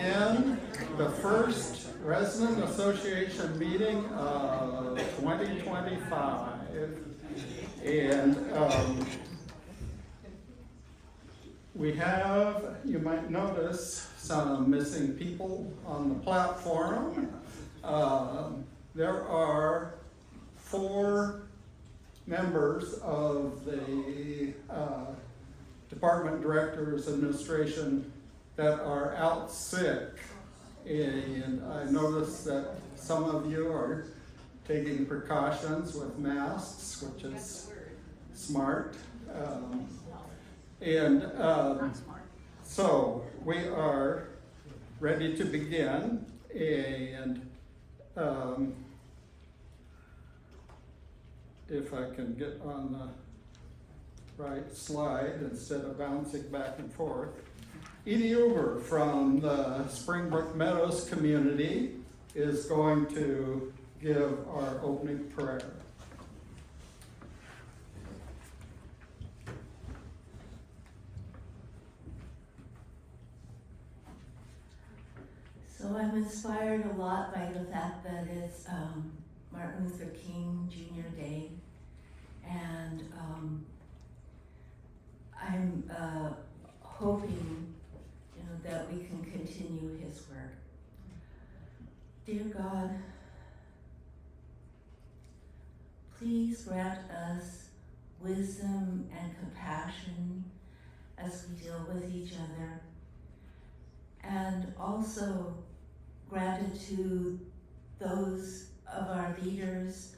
begin the first Resident Association meeting of 2025. And we have, you might notice, some missing people on the platform. There are 4 members of the Department Director's Administration that are out sick. And I noticed that some of you are taking precautions with masks, which is smart. So we are ready to begin, and if I can get on the right slide instead of bouncing back and forth. Edie Uber from the Springbrook Meadows community is going to give our opening prayer. So I'm inspired a lot by the fact that it's Martin Luther King Jr. Day, and I'm hoping, that we can continue his work. Dear God, please grant us wisdom and compassion as we deal with each other, and also gratitude those of our leaders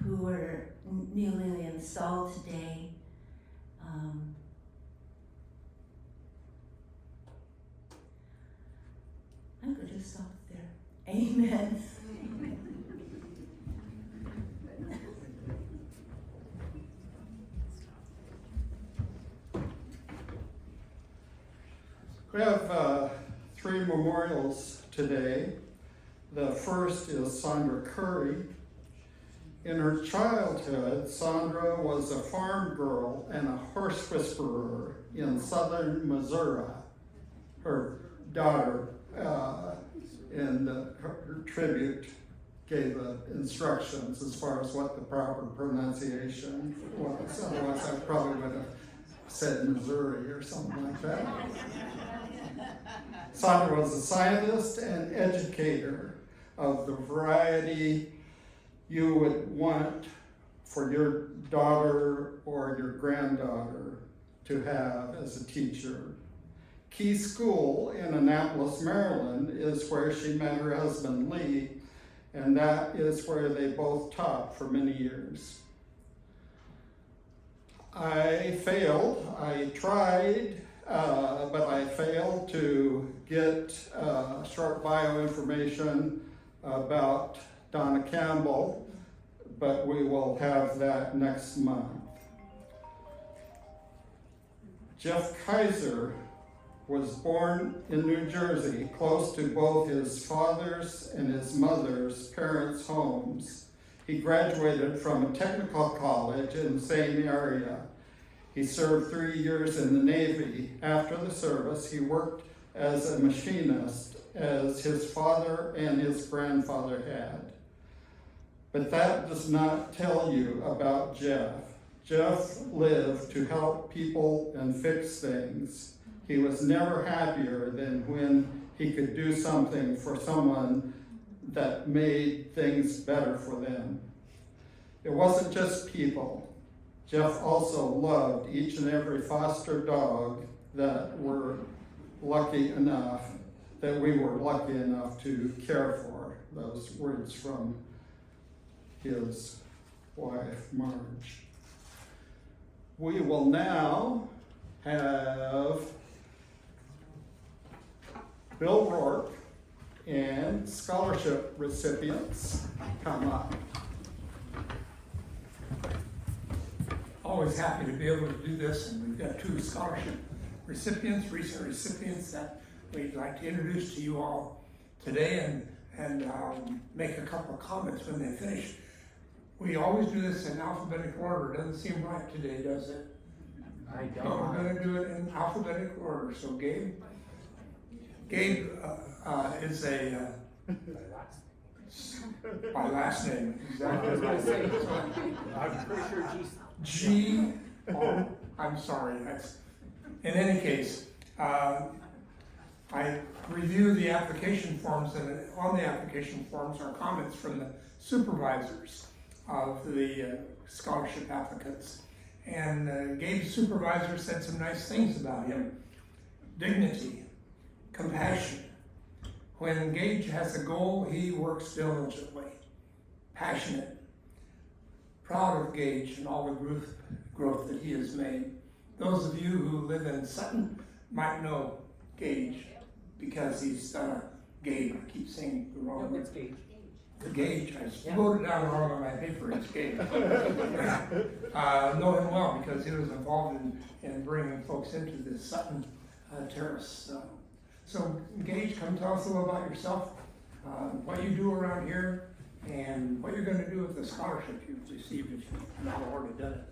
who were newly installed today. I'm going to stop there. Amen. We have 3 memorials today. The first is Sandra Curry. In her childhood, Sandra was a farm girl and a horse whisperer in southern Missouri. Her daughter in her tribute gave the instructions as far as what the proper pronunciation was. Otherwise, I probably would have said Missouri or something like that. Sandra was a scientist and educator of the variety you would want for your daughter or your granddaughter to have as a teacher. Key School in Annapolis, Maryland is where she met her husband Lee, and that is where they both taught for many years. I failed. I tried, but I failed to get short bio information about Donna Campbell, but we will have that next month. Jeff Kaiser was born in New Jersey, close to both his father's and his mother's parents' homes. He graduated from a technical college in the same area. He served 3 years in the Navy. After the service, he worked as a machinist, as his father and his grandfather had. But that does not tell you about Jeff. Jeff lived to help people and fix things. He was never happier than when he could do something for someone that made things better for them. It wasn't just people. Jeff also loved each and every foster dog that we were lucky enough to care for. Those words from his wife, Marge. We will now have Bill Rourke and scholarship recipients come up. Always happy to be able to do this, and we've got 2 scholarship recipients, recent recipients that we'd like to introduce to you all today and make a couple of comments when they finish. We always do this in alphabetical order. It doesn't seem right today, does it? I But we're going to do it in alphabetical order. So Gabe, Gabe is a, by last name, exactly. I'm pretty sure G, oh, I'm sorry, in any case, I review the application forms, and on the application forms are comments from the supervisors of the scholarship applicants. And Gabe's supervisor said some nice things about him. Dignity, compassion. When Gage has a goal, he works diligently. Passionate. Proud of Gage and all the growth that he has made. Those of you who live in Sutton might know Gage because he's done a Gabe. I keep saying the wrong word. it's Gage. The Gage. I wrote it down wrong on my paper. It's Gage. Know him well because he was involved in bringing folks into this Sutton Terrace. So Gage, come tell us a little about yourself, what you do around here, and what you're going to do with the scholarship you've received if you've not already done it.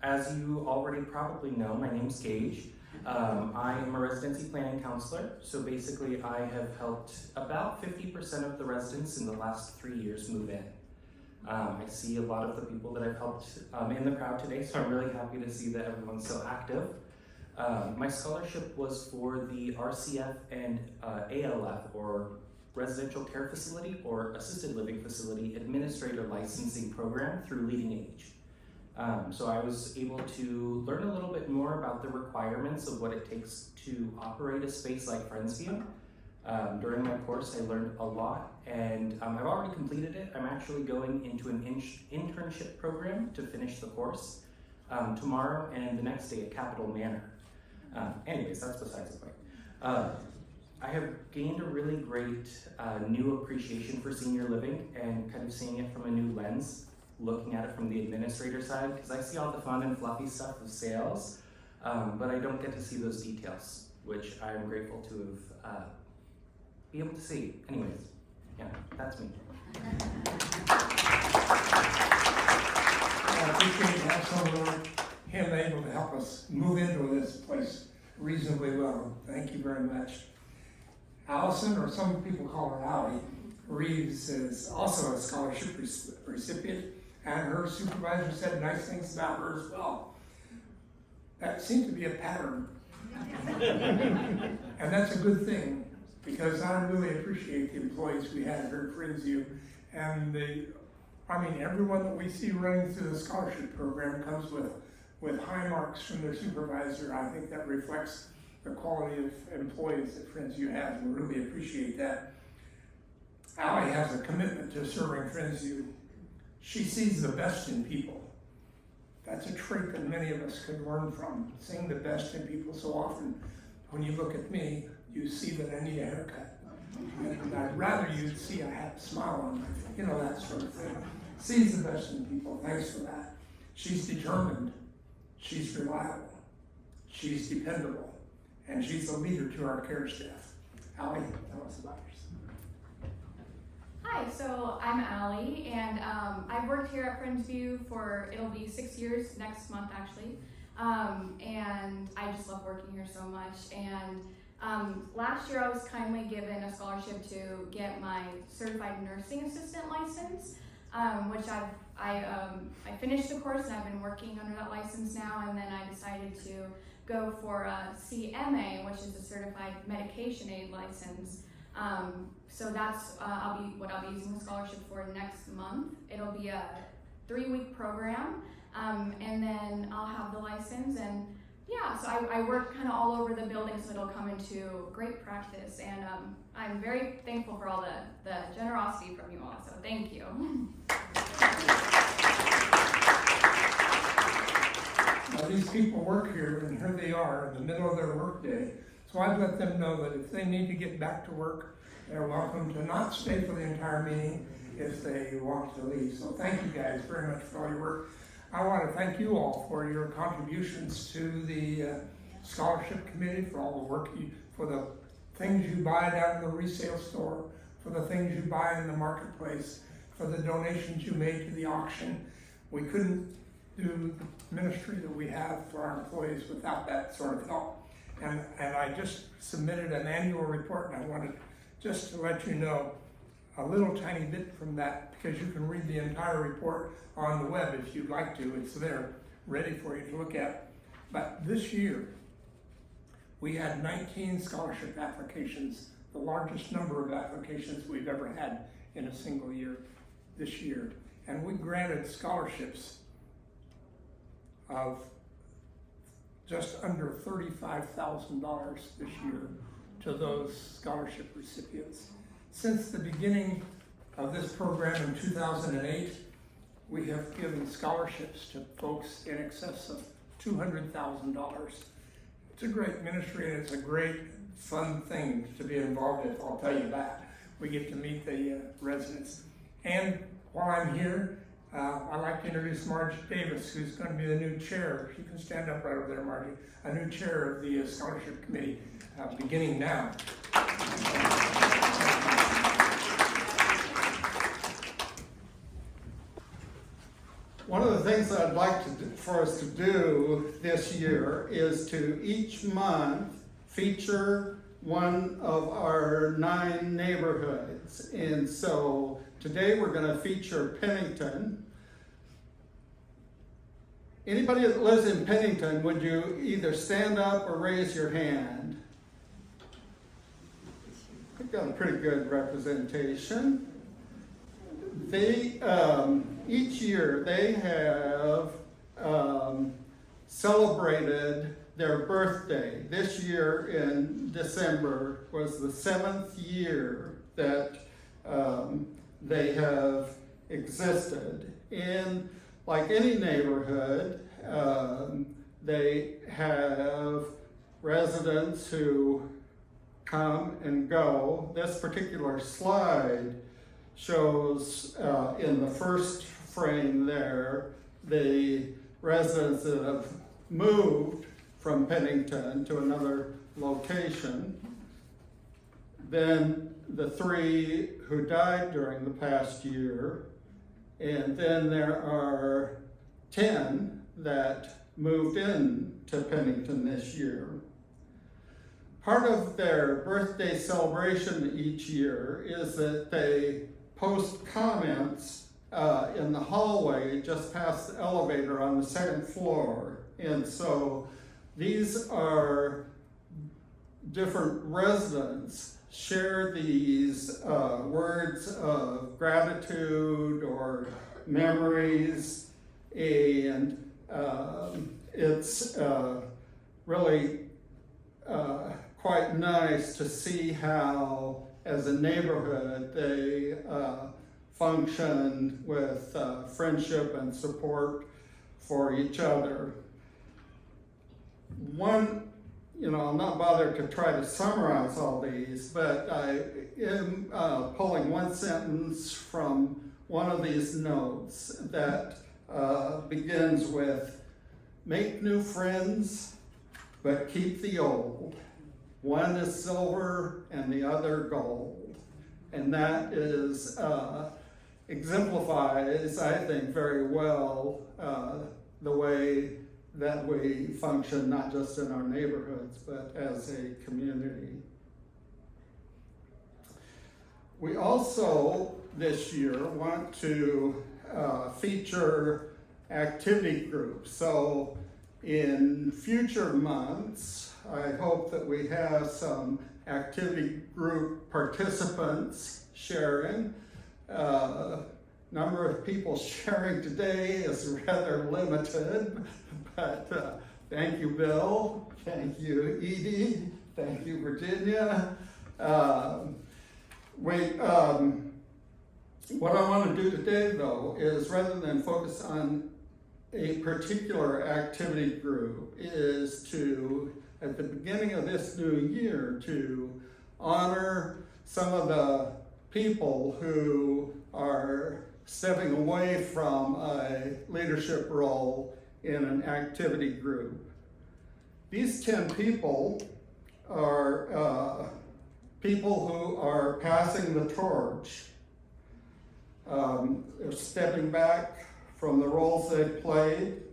As you already probably know, my name's Gage. I am a residency planning counselor, so basically I have helped about 50% of the residents in the last 3 years move in. I see a lot of the people that I've helped in the crowd today, so I'm really happy to see that everyone's so active. My scholarship was for the RCF and ALF, or Residential Care Facility or Assisted Living Facility Administrator Licensing Program through Leading Age. So I was able to learn a little bit more about the requirements of what it takes to operate a space like Friendsview. During my course, I learned a lot, and I've already completed it. I'm actually going into an internship program to finish the course tomorrow and the next day at Capitol Manor. Anyways, that's besides the point. I have gained a really great new appreciation for senior living and kind of seeing it from a new lens, looking at it from the administrator side, because I see all the fun and fluffy stuff of sales, but I don't get to see those details, which I'm grateful to have be able to see. Anyways, yeah, that's me. I appreciate to have someone like him able to help us move into this place reasonably well. Thank you very much. Allison, or some people call her Allie, Reeves is also a scholarship recipient, and her supervisor said nice things about her as well. That seems to be a pattern. And that's a good thing, because I really appreciate the employees we have here at Friendsview, and everyone that we see running through the scholarship program comes with high marks from their supervisor. I think that reflects the quality of employees that Friendsview has. We really appreciate that. Allie has a commitment to serving Friendsview. She sees the best in people. That's a trait that many of us could learn from, seeing the best in people. So often, when you look at me, you see that I need a haircut. And I'd rather you see a happy smile on my face, that sort of thing. Sees the best in people. Thanks for that. She's determined. She's reliable. She's dependable. And she's a leader to our care staff. Allie, tell us about yourself. Hi, so I'm Allie, and I've worked here at Friendsview it'll be 6 years next month actually. And I just love working here so much. And last year I was kindly given a scholarship to get my certified nursing assistant license, which I finished the course and I've been working under that license now, and then I decided to go for a CMA, which is a certified medication aid license. So that's what I'll be using the scholarship for next month. It'll be a 3-week program, and then I'll have the license. And yeah, so I work kind of all over the building, so it'll come into great practice. And I'm very thankful for all the generosity from you all. So thank you. Now, these people work here, and here they are in the middle of their workday. So I've let them know that if they need to get back to work, they're welcome to not stay for the entire meeting if they want to leave. So thank you guys very much for all your work. I want to thank you all for your contributions to the scholarship committee, for all the work for the things you buy down in the resale store, for the things you buy in the marketplace, for the donations you made to the auction. We couldn't do the ministry that we have for our employees without that sort of help. And I just submitted an annual report, and I wanted just to let you know a little tiny bit from that, because you can read the entire report on the web if you'd like to. It's there, ready for you to look at. But this year, we had 19 scholarship applications, the largest number of applications we've ever had in a single year this year. And we granted scholarships of just under $35,000 this year to those scholarship recipients. Since the beginning of this program in 2008, we have given scholarships to folks in excess of $200,000. It's a great ministry, and it's a great fun thing to be involved with, I'll tell you that. We get to meet the residents. And while I'm here, I'd like to introduce Marge Davis, who's going to be the new chair. You can stand up right over there, Margie. A new chair of the scholarship committee, beginning now. One of the things I'd like for us to do this year is to each month feature one of our 9 neighborhoods. And so today we're going to feature Pennington. Anybody that lives in Pennington, would you either stand up or raise your hand? We've got a pretty good representation. They, each year they have celebrated their birthday. This year in December was the 7th year that they have existed. And like any neighborhood, they have residents who come and go. This particular slide shows in the first frame there the residents that have moved from Pennington to another location. Then the 3 who died during the past year, and then there are 10 that moved in to Pennington this year. Part of their birthday celebration each year is that they post comments in the hallway just past the elevator on the 2nd floor. And so these are different residents share these words of gratitude or memories, and it's really quite nice to see how, as a neighborhood, they function with friendship and support for each other. One, I'll not bother to try to summarize all these, but I am pulling one sentence from one of these notes that begins with, "Make new friends, but keep the old. One is silver and the other gold." And that is exemplifies, I think, very well the way that we function, not just in our neighborhoods, but as a community. We also, this year, want to feature activity groups. So in future months, I hope that we have some activity group participants sharing. Number of people sharing today is rather limited, but thank you, Bill. Thank you, Edie. Thank you, Virginia. What I want to do today, though, is rather than focus on a particular activity group, is to, at the beginning of this new year, to honor some of the people who are stepping away from a leadership role in an activity group. These 10 people are people who are passing the torch. They're stepping back from the roles they've played,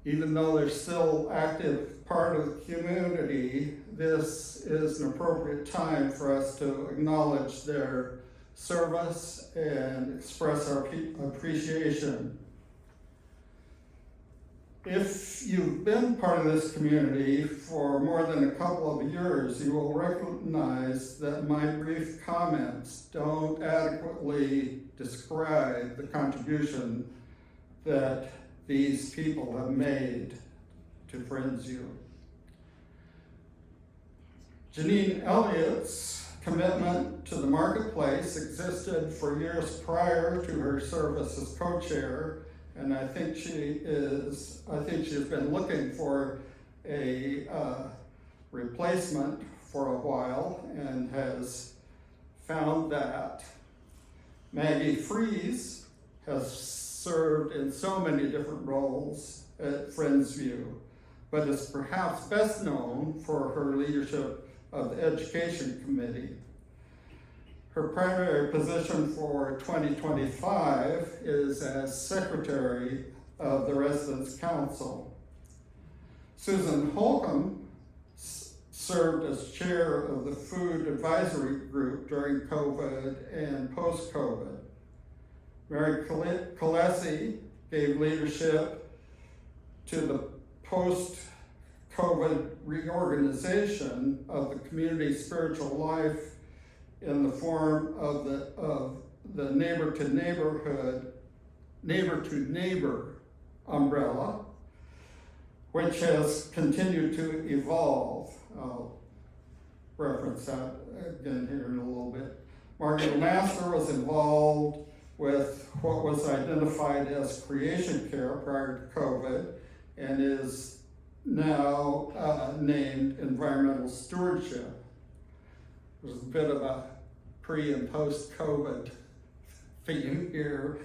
even though they're still active part of the community, this is an appropriate time for us to acknowledge their service and express our appreciation. If you've been part of this community for more than a couple of years, you will recognize that my brief comments don't adequately describe the contribution that these people have made to Friendsview. Janine Elliott's commitment to the marketplace existed for years prior to her service as co-chair, and I think she has been looking for a replacement for a while and has found that. Maggie Fries has served in so many different roles at Friendsview, but is perhaps best known for her leadership of the Education Committee. Her primary position for 2025 is as Secretary of the Residence Council. Susan Holcomb served as chair of the Food Advisory Group during COVID and post-COVID. Mary Kalesi gave leadership to the post-COVID reorganization of the community spiritual life in the form of the neighbor to neighbor umbrella, which has continued to evolve. I'll reference that again here in a little bit. Margaret Master was involved with what was identified as creation care prior to COVID and is now named environmental stewardship. There's a bit of a pre and post COVID theme here.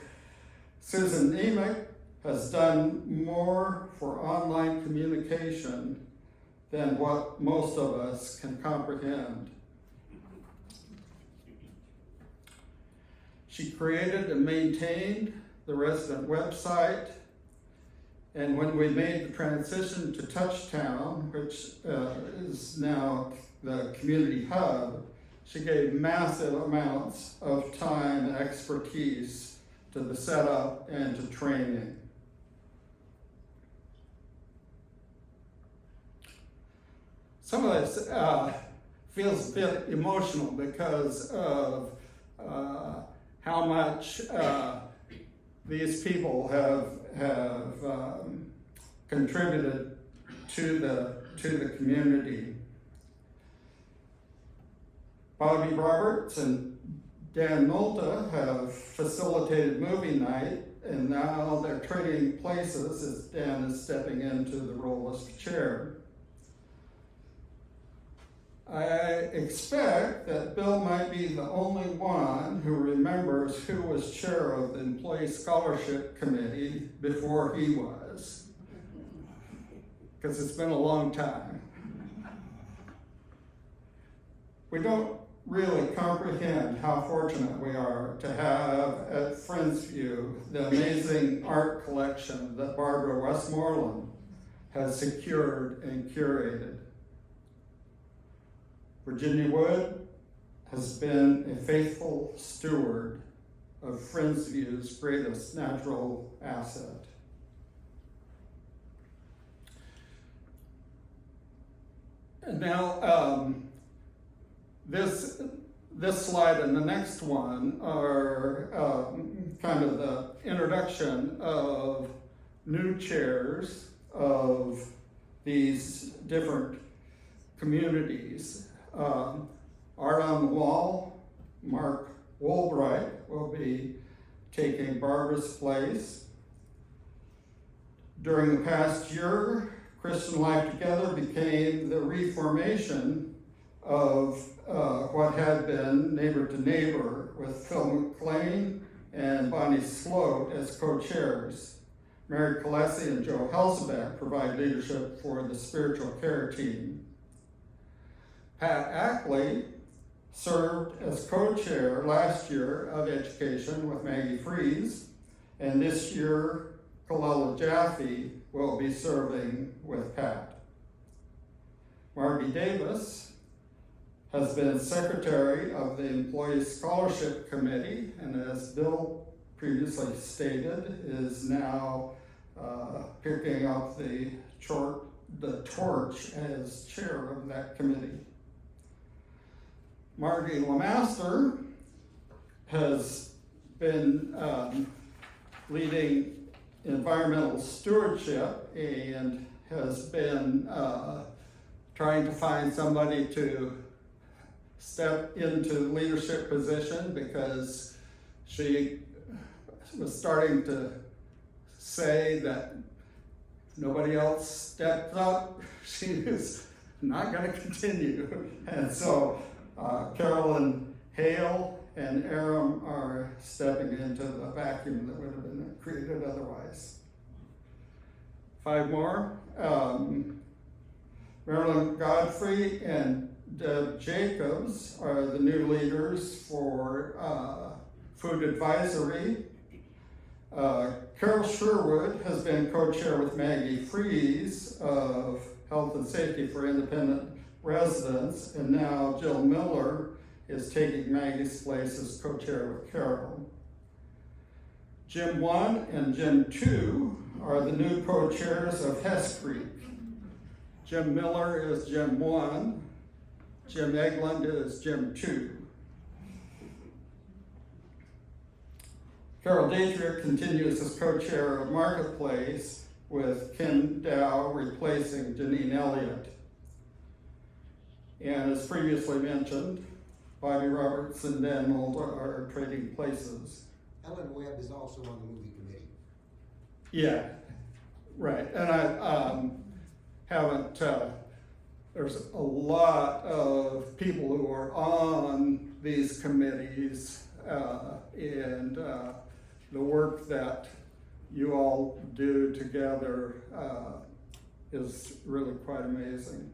Susan Nemec has done more for online communication than what most of us can comprehend. She created and maintained the resident website, and when we made the transition to Touchtown, which is now the community hub, she gave massive amounts of time and expertise to the setup and to training. Some of this feels a bit emotional because of how much these people have contributed to the community. Bobby Roberts and Dan Nolta have facilitated movie night, and now they're trading places as Dan is stepping into the role as chair. I expect that Bill might be the only one who remembers who was chair of the Employee Scholarship Committee before he was, because it's been a long time. We don't really comprehend how fortunate we are to have at Friendsview the amazing art collection that Barbara Westmoreland has secured and curated. Virginia Wood has been a faithful steward of Friendsview's greatest natural asset. And now, this slide and the next one are kind of the introduction of new chairs of these different communities. Art on the Wall, Mark Woolbright will be taking Barbara's place. During the past year, Christian Life Together became the reformation of what had been Neighbor to Neighbor, with Phil McLean and Bonnie Sloat as co-chairs. Mary Kalesi and Joe Helsebeck provide leadership for the spiritual care team. Pat Ackley served as co-chair last year of Education with Maggie Fries, and this year Kalila Jaffe will be serving with Pat. Margie Davis has been secretary of the Employee Scholarship Committee, and as Bill previously stated, is now picking up the torch as chair of that committee. Margie Lemaster has been leading environmental stewardship and has been trying to find somebody to step into leadership position because she was starting to say that nobody else stepped up, she is not going to continue. And so Carolyn Hale and Aram are stepping into the vacuum that would have been created otherwise. 5 more. Marilyn Godfrey and Deb Jacobs are the new leaders for Food Advisory. Carol Sherwood has been co-chair with Maggie Fries of Health and Safety for Independent Residents, and now Jill Miller is taking Maggie's place as co-chair with Carol. Jim 1 and Jim 2 are the new co-chairs of Hess Creek. Jim Miller is Jim 1, Jim Egland is Jim 2. Carol Dietrich continues as co-chair of Marketplace with Kim Dow replacing Janine Elliott. And as previously mentioned, Bobby Roberts and Dan Mulder are trading places. Ellen Webb is also on the movie committee. Yeah, right. And I haven't, there's a lot of people who are on these committees and the work that you all do together is really quite amazing.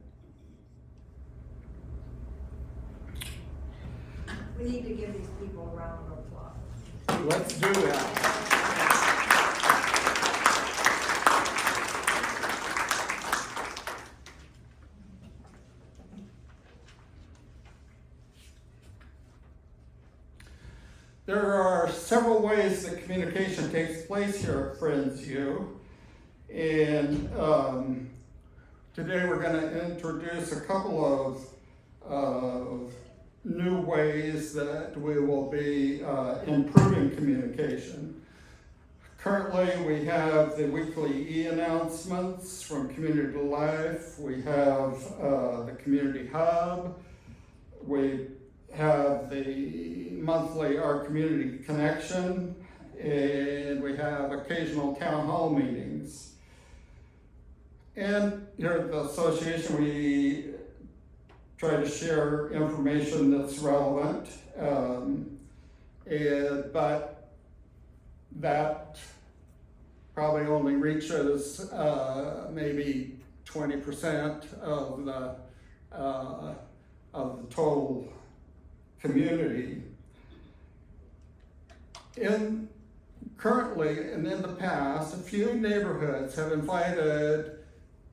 We need to give these people a round of applause. Let's do that. There are several ways that communication takes place here at Friendsview, and today we're going to introduce a couple of new ways that we will be improving communication. Currently, we have the weekly e-announcements from Community Life. We have the Community Hub. We have the monthly Our Community Connection, and we have occasional town hall meetings. And here at the association, we try to share information that's relevant, but that probably only reaches maybe 20% of the total community. Currently and in the past, a few neighborhoods have invited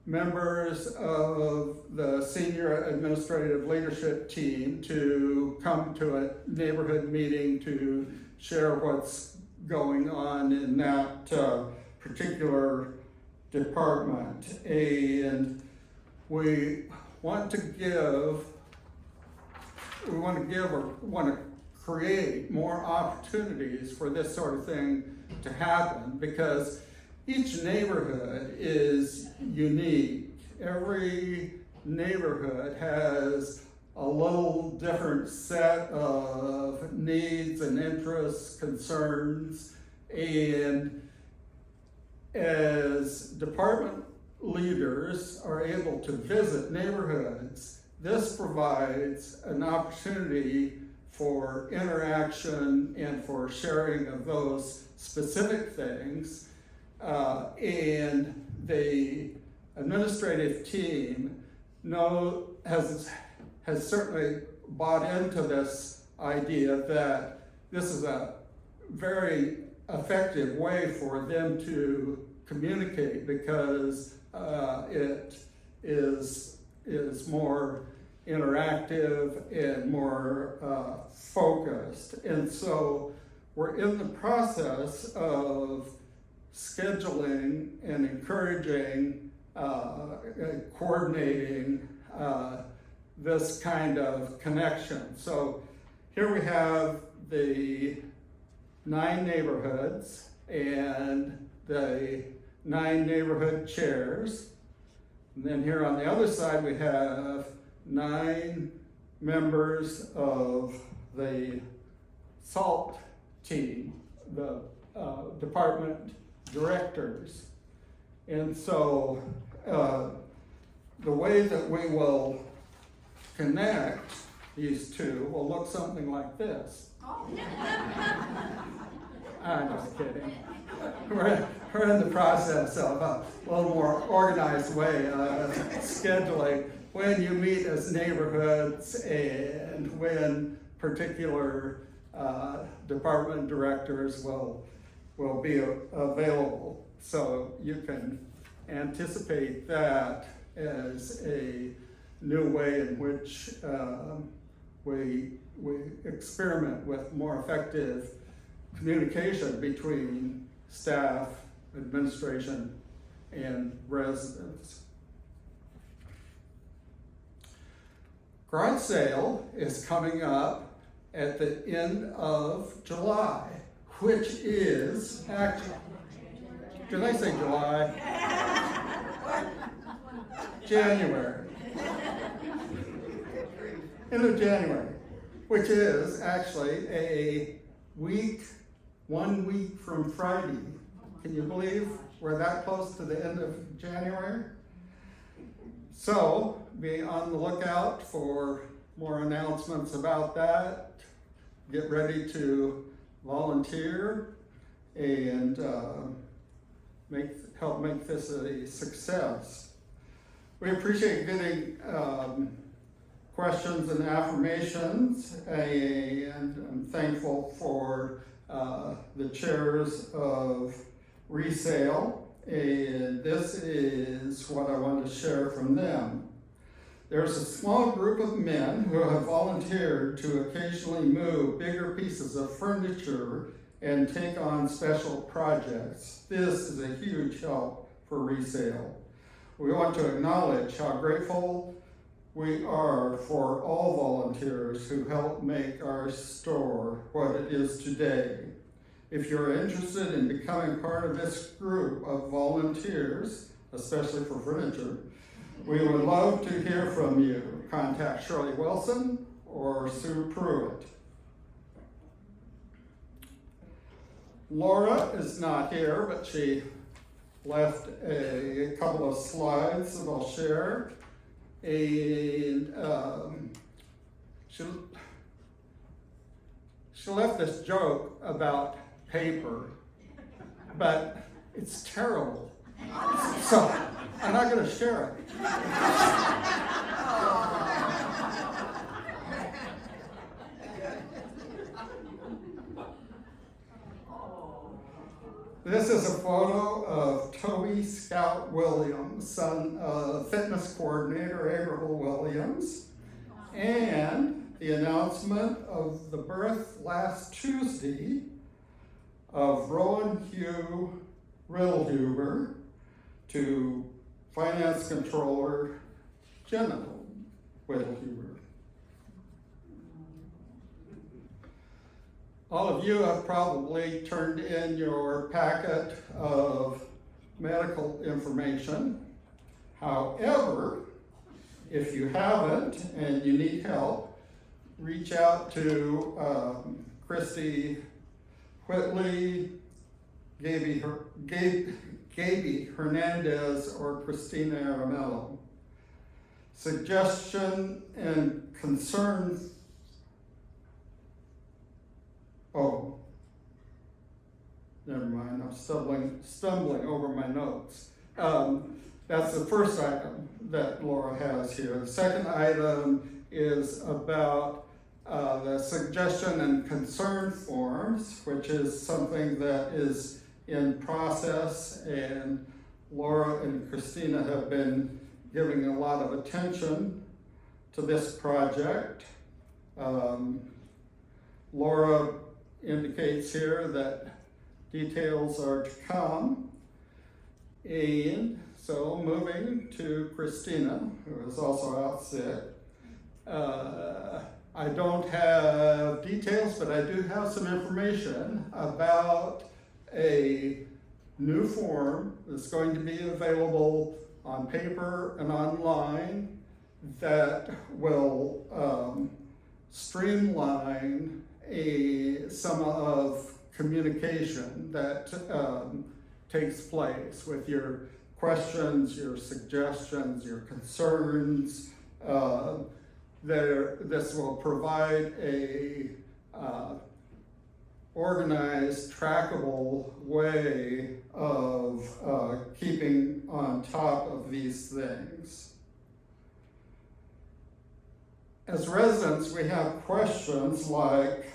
members of the senior administrative leadership team to come to a neighborhood meeting to share what's going on in that particular department. And we want to create more opportunities for this sort of thing to happen, because each neighborhood is unique. Every neighborhood has a little different set of needs and interests, concerns, and as department leaders are able to visit neighborhoods, this provides an opportunity for interaction and for sharing of those specific things. And the administrative team has certainly bought into this idea that this is a very effective way for them to communicate, because it is is more interactive and more focused. And so we're in the process of scheduling and encouraging, coordinating this kind of connection. So here we have the 9 neighborhoods and the 9 neighborhood chairs. And then here on the other side, we have 9 members of the SALT team, the department directors. And so the way that we will connect these two will look something like this. I'm just kidding. We're in the process of a little more organized way of scheduling when you meet as neighborhoods and when particular department directors will be available. So you can anticipate that as a new way in which we experiment with more effective communication between staff, administration, and residents. Garage sale is coming up at the end of July, which is actually, did I say July? January. End of January, which is actually a week, 1 week from Friday. Can you believe we're that close to the end of January? So be on the lookout for more announcements about that. Get ready to volunteer and help make this a success. We appreciate getting questions and affirmations, and I'm thankful for the chairs of resale, and this is what I want to share from them. There's a small group of men who have volunteered to occasionally move bigger pieces of furniture and take on special projects. This is a huge help for resale. We want to acknowledge how grateful we are for all volunteers who help make our store what it is today. If you're interested in becoming part of this group of volunteers, especially for furniture, we would love to hear from you. Contact Shirley Wilson or Sue Pruitt. Laura is not here, but she left a couple of slides that I'll share. And she left this joke about paper, but it's terrible. So I'm not going to share it. This is a photo of Toby Scout Williams, son of fitness coordinator Abraham Williams, and the announcement of the birth last Tuesday of Rowan Hugh Riddlehuber to Finance Controller Jenna Riddlehuber. All of you have probably turned in your packet of medical information. However, if you haven't and you need help, reach out to Christy Whitley, Gaby Hernandez, or Christina Aramello. Suggestion and concern. Oh, never mind, I'm stumbling over my notes. That's the first item that Laura has here. The second item is about the suggestion and concern forms, which is something that is in process, and Laura and Christina have been giving a lot of attention to this project. Laura indicates here that details are to come. And so moving to Christina, who is also out sick. I don't have details, but I do have some information about a new form that's going to be available on paper and online that will streamline some of communication that takes place with your questions, your suggestions, your concerns. This will provide a organized, trackable way of keeping on top of these things. As residents, we have questions like,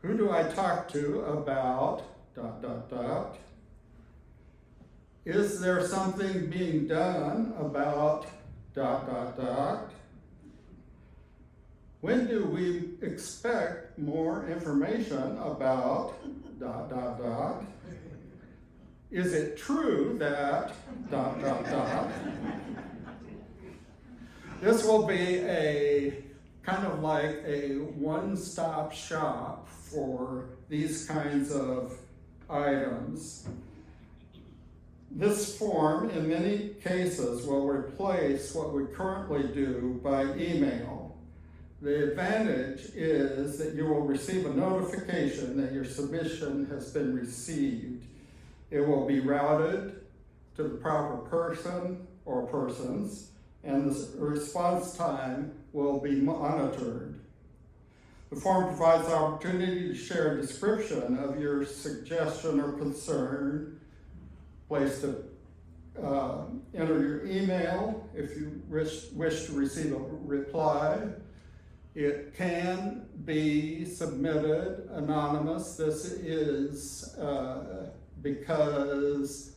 who do I talk to about ... Is there something being done about ... When do we expect more information about ... Is it true that ... This will be a kind of like a one-stop shop for these kinds of items. This form, in many cases, will replace what we currently do by email. The advantage is that you will receive a notification that your submission has been received. It will be routed to the proper person or persons, and the response time will be monitored. The form provides the opportunity to share a description of your suggestion or concern, place to enter your email if you wish to receive a reply. It can be submitted anonymous. This is because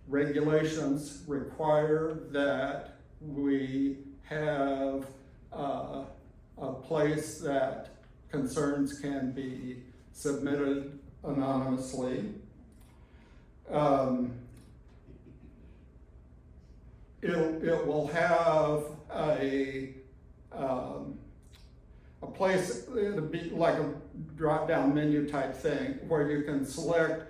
regulations require that we have a place that concerns can be submitted anonymously. It will have a place, it'll be like a drop-down menu type thing where you can select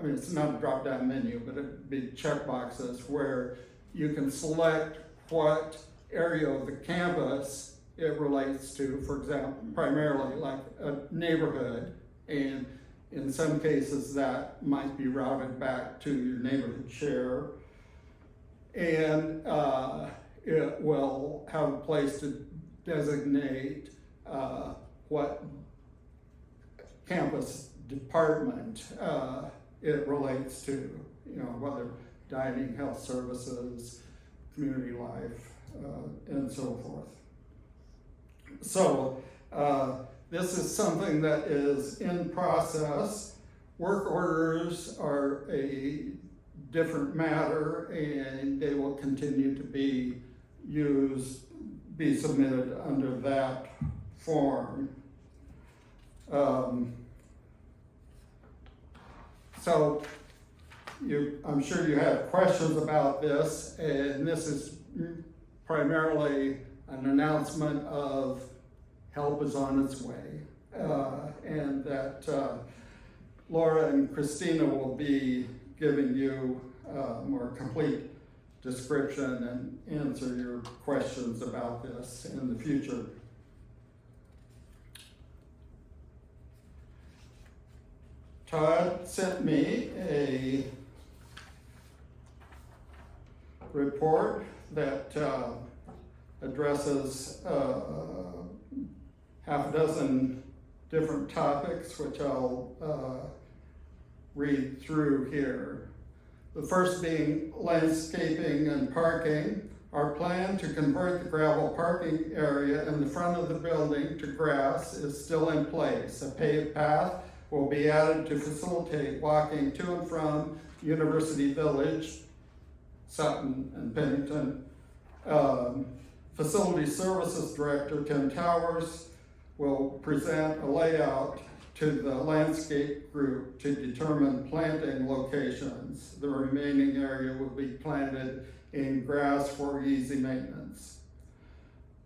it's not a drop-down menu, but it'd be checkboxes where you can select what area of the campus it relates to, for example, primarily like a neighborhood, and in some cases that might be routed back to your neighborhood chair. And it will have a place to designate what campus department it relates to, whether dining, health services, community life, and so forth. So this is something that is in process. Work orders are a different matter, and they will continue to be submitted under that form. So I'm sure you have questions about this, and this is primarily an announcement of help is on its way, and that Laura and Christina will be giving you a more complete description and answer your questions about this in the future. Todd sent me a report that addresses half a dozen different topics, which I'll read through here. The first being landscaping and parking. Our plan to convert the gravel parking area in the front of the building to grass is still in place. A paved path will be added to facilitate walking to and from University Village, Sutton and Pennington. Facility Services Director Tim Towers will present a layout to the landscape group to determine planting locations. The remaining area will be planted in grass for easy maintenance.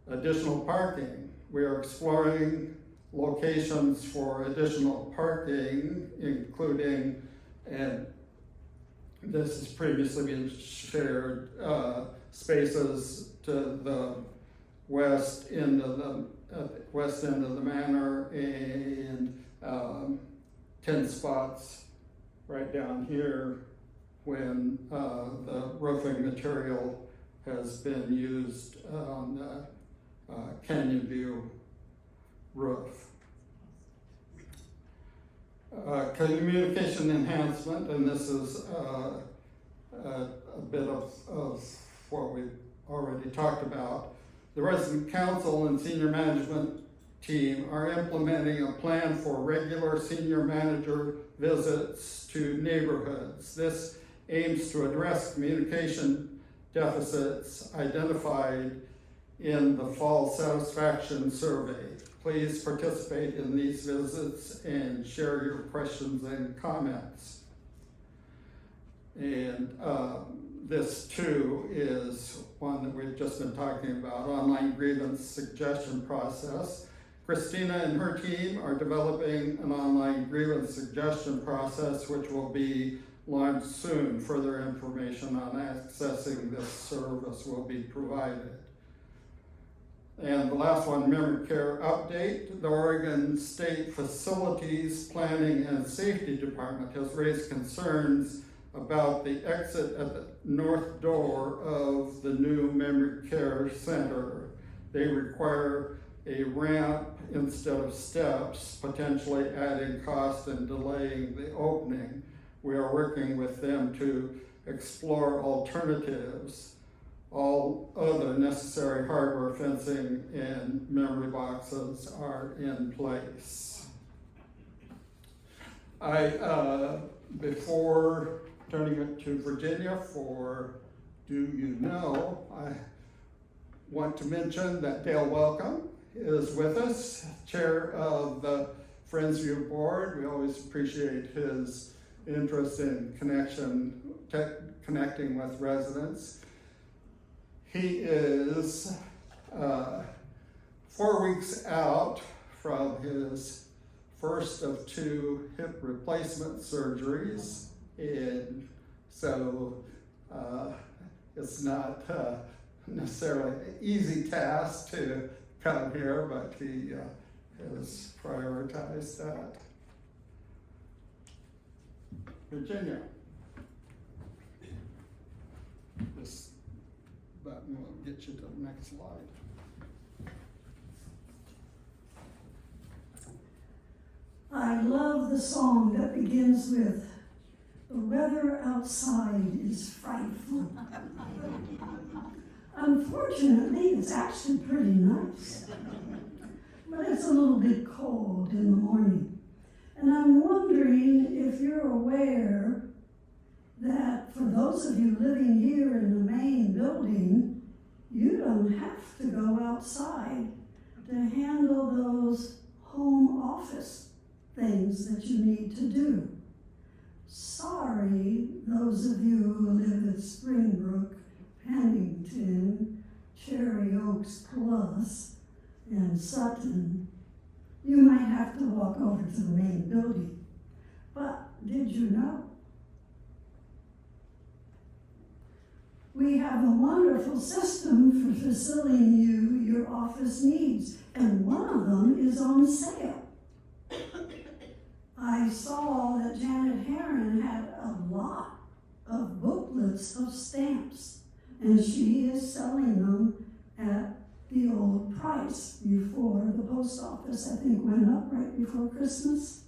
Additional parking. We are exploring locations for additional parking, including, and this has previously been shared, spaces to the west end of the manor, and 10 spots right down here when the roofing material has been used on the Canyon View roof. Communication enhancement, and this is a bit of what we've already talked about. The resident council and senior management team are implementing a plan for regular senior manager visits to neighborhoods. This aims to address communication deficits identified in the fall satisfaction survey. Please participate in these visits and share your questions and comments. And this too is one that we've just been talking about, online grievance suggestion process. Christina and her team are developing an online grievance suggestion process which will be launched soon. Further information on accessing this service will be provided. And the last one, memory care update. The Oregon State Facilities Planning and Safety Department has raised concerns about the exit at the north door of the new memory care center. They require a ramp instead of steps, potentially adding cost and delaying the opening. We are working with them to explore alternatives. All other necessary hardware, fencing, and memory boxes are in place. Before turning it to Virginia for Do You Know, I want to mention that Dale Welcome is with us, chair of the Friendsview board. We always appreciate his interest in connecting with residents. He is 4 weeks out from his first of 2 hip replacement surgeries, and so it's not necessarily an easy task to come here, but he has prioritized that. Virginia. This button will get you to the next slide. I love the song that begins with, "The weather outside is frightful." Unfortunately, it's actually pretty nice, but it's a little bit cold in the morning. And I'm wondering if you're aware that for those of you living here in the main building, you don't have to go outside to handle those home office things that you need to do. Sorry, those of you who live at Springbrook, Pennington, Cherry Oaks Plus, and Sutton, you might have to walk over to the main building. But did you know? We have a wonderful system for fulfilling your office needs, and one of them is on sale. I saw that Janet Herron had a lot of booklets of stamps, and she is selling them at the old price before the post office, I think, went up right before Christmas.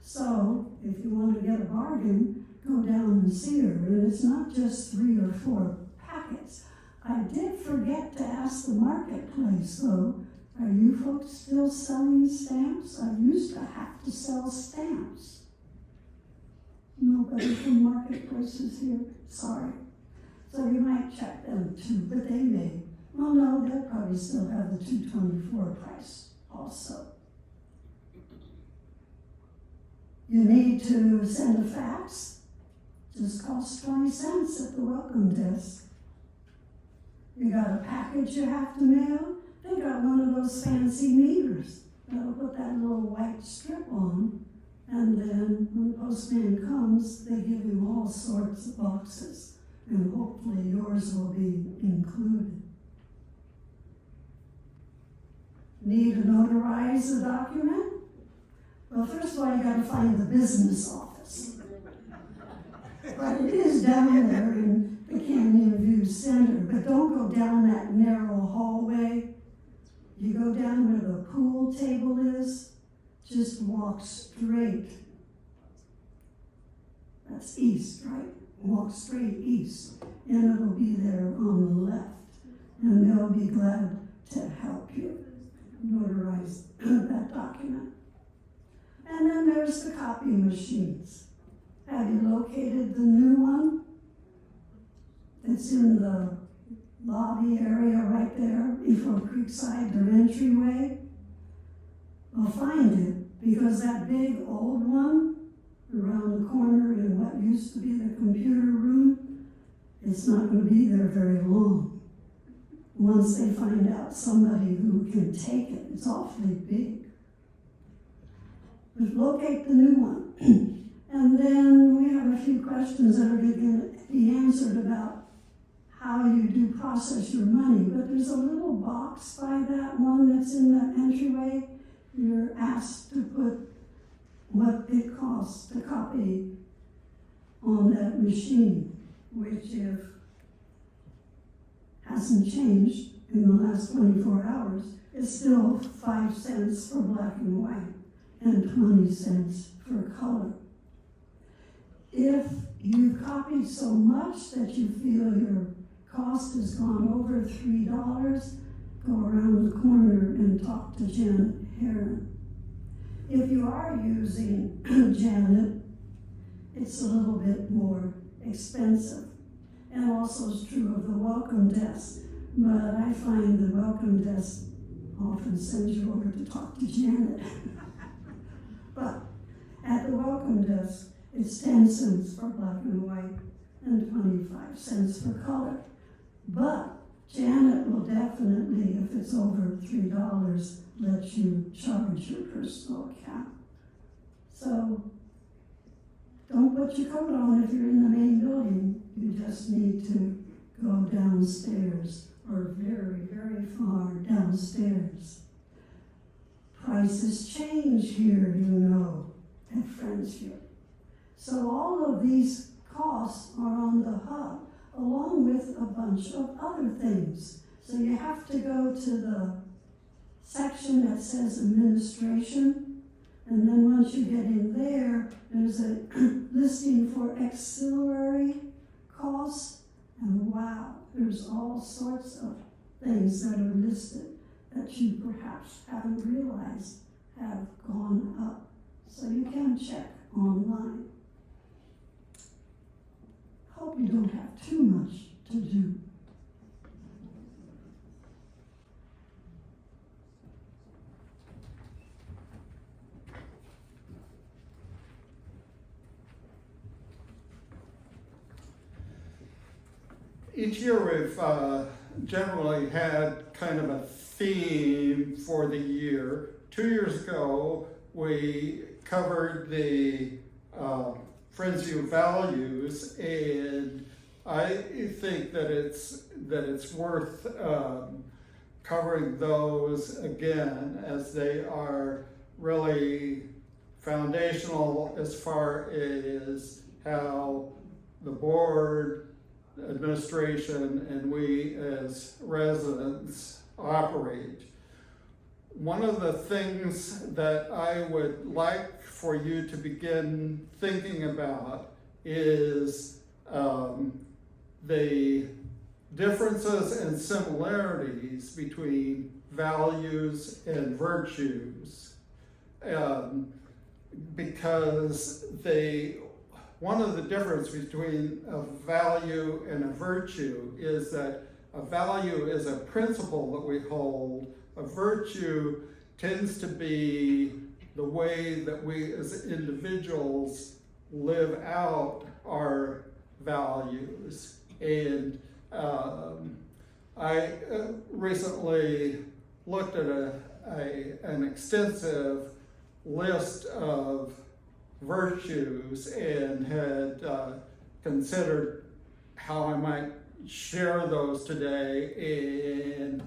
So if you want to get a bargain, go down and see her. And it's not just 3 or 4 packets. I did forget to ask the marketplace though, are you folks still selling stamps? I used to have to sell stamps. Nobody from Marketplaces here, sorry. So you might check them too, but they may. Well, no, they'll probably still have the $2.24 price also. You need to send a fax. Just costs 20 cents at the welcome desk. You got a package you have to mail? They got one of those fancy meters that'll put that little white strip on, and then when the postman comes, they give him all sorts of boxes, and hopefully yours will be included. Need to notarize a document? Well, first of all, you gotta find the business office. But it is down there in the Canyon View Center, but don't go down that narrow hallway. You go down where the pool table is, just walk straight. That's east, right? Walk straight east, and it'll be there on the left. And they'll be glad to help you notarize that document. And then there's the copy machines. Have you located the new one? It's in the lobby area right there before Creekside, their entryway. Well, find it, because that big old one around the corner in what used to be the computer room, it's not going to be there very long. Once they find out somebody who can take it, it's awfully big. But locate the new one. And then we have a few questions that are going to be answered about how you do process your money. But there's a little box by that one that's in the entryway. You're asked to put what it costs to copy on that machine, which if hasn't changed in the last 24 hours, is still 5 cents for black and white and 20 cents for color. If you've copied so much that you feel your cost has gone over $3, go around the corner and talk to Janet Heron. If you are using Janet, it's a little bit more expensive. And also is true of the welcome desk. But I find the welcome desk often sends you over to talk to Janet. But at the welcome desk, it's 10 cents for black and white and 25 cents for color. But Janet will definitely, if it's over $3, let you charge your personal account. So don't put your coat on if you're in the main building. You just need to go downstairs, or very, very far downstairs. Prices change here, you know, at Friendsview. So all of these costs are on the hub, along with a bunch of other things. So you have to go to the section that says administration, and then once you get in there, there's a listing for auxiliary costs, and wow, there's all sorts of things that are listed that you perhaps haven't realized have gone up. So you can check online. Hope you don't have too much to do. Each year we've generally had kind of a theme for the year. 2 years ago, we covered the Friendsview Values, and I think that it's worth covering those again, as they are really foundational as far as how the board, administration, and we as residents operate. One of the things that I would like for you to begin thinking about is the differences and similarities between values and virtues, because one of the differences between a value and a virtue is that a value is a principle that we hold. A virtue tends to be the way that we as individuals live out our values. And I recently looked at an extensive list of virtues and had considered how I might share those today, and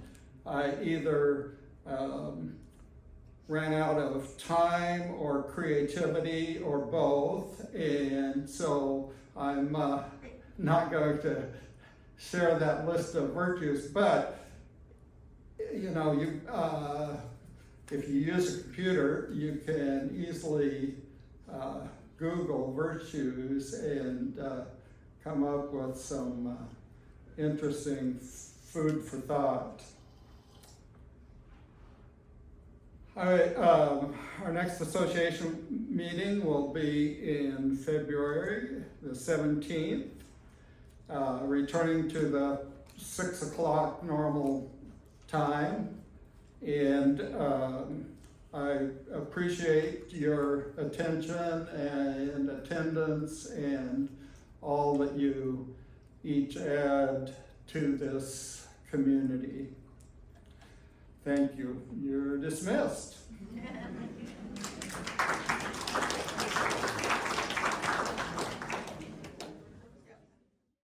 I either ran out of time or creativity or both, and so I'm not going to share that list of virtues. But you know, if you use a computer, you can easily Google virtues and come up with some interesting food for thought. All right, our next association meeting will be in February the 17th, returning to the 6 o'clock normal time. And I appreciate your attention and attendance and all that you each add to this community. Thank you. You're dismissed.